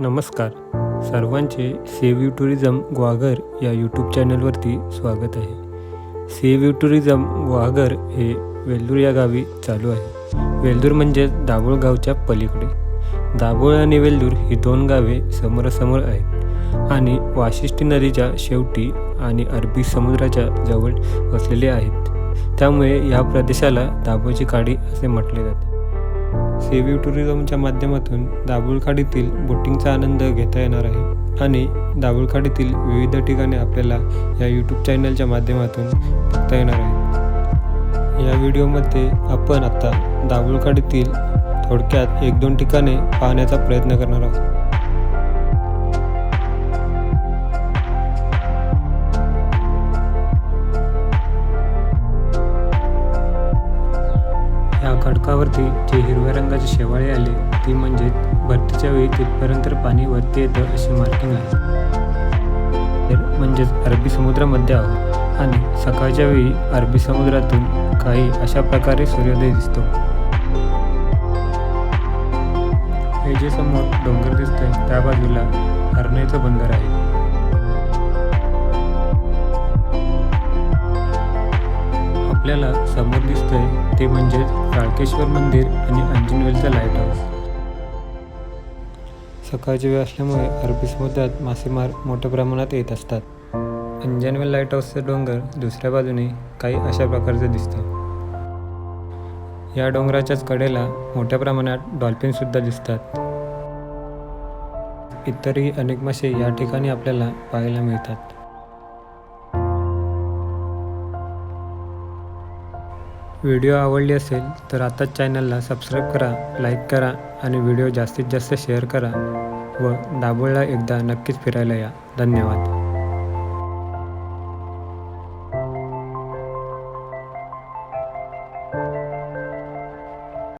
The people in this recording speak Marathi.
नमस्कार. सर्वांचे सेव्ह यू टुरिझम ग्वाघर या यूट्यूब चॅनलवरती स्वागत आहे. सेव्ह यू टुरिझम ग्वाघर हे वेल्लूर या गावी चालू आहे. वेल्लूर म्हणजे दाभोळ गावच्या पलीकडे. दाभोळ आणि वेल्लूर ही दोन गावे समोरासमोर आहेत आणि वाशिष्ठी नदीच्या शेवटी आणि अरबी समुद्राच्या जवळ वसलेले आहेत. त्यामुळे या प्रदेशाला दाभोळची खाडी असे म्हटले जाते. सेव्ह यू टुरिझमच्या माध्यमातून दाभोळ खाडीतील बोटिंगचा आनंद घेता येणार आहे आणि दाभोळ खाडीतील विविध ठिकाणे आपल्याला या यूट्यूब चॅनलच्या माध्यमातून बघता येणार आहे. या व्हिडिओमध्ये आपण आता दाभोळ खाडीतील थोडक्यात 1-2 ठिकाणे पाहण्याचा प्रयत्न करणार आहोत. या खडकावरती जे हिरव्या रंगाचे शेवाळे आले ती म्हणजे भरतीच्या वेळी तिथपर्यंत पाणी वरती येतं अशी मार्किंग आहे. म्हणजेच अरबी समुद्रामध्ये आहोत आणि सकाळच्या वेळी अरबी समुद्रातून काही अशा प्रकारे सूर्योदय दिसतो. हे जे समोर डोंगर दिसतंय त्या बाजूला हरणाईचं बंदर आहे. आपल्याला समोर दिसतंय ते म्हणजे काळकेश्वर मंदिर आणि अंजनवेलचा लाईट हाऊस. सकाळची वेळ असल्यामुळे अरबी समुद्रात मासेमार मोठ्या प्रमाणात येत असतात. अंजनवेल लाईट हाऊसचं डोंगर दुसऱ्या बाजूने काही अशा प्रकारचं दिसतं. या डोंगराच्याच कडेला मोठ्या प्रमाणात डॉल्फिनसुद्धा दिसतात. इतरही अनेक मासे या ठिकाणी आपल्याला पाहायला मिळतात. व्हिडिओ आवडली असेल तर आताच चॅनलला सबस्क्राईब करा, लाईक करा आणि व्हिडिओ जास्तीत जास्त शेअर करा व दाभोळला एकदा नक्कीच फिरायला या. धन्यवाद.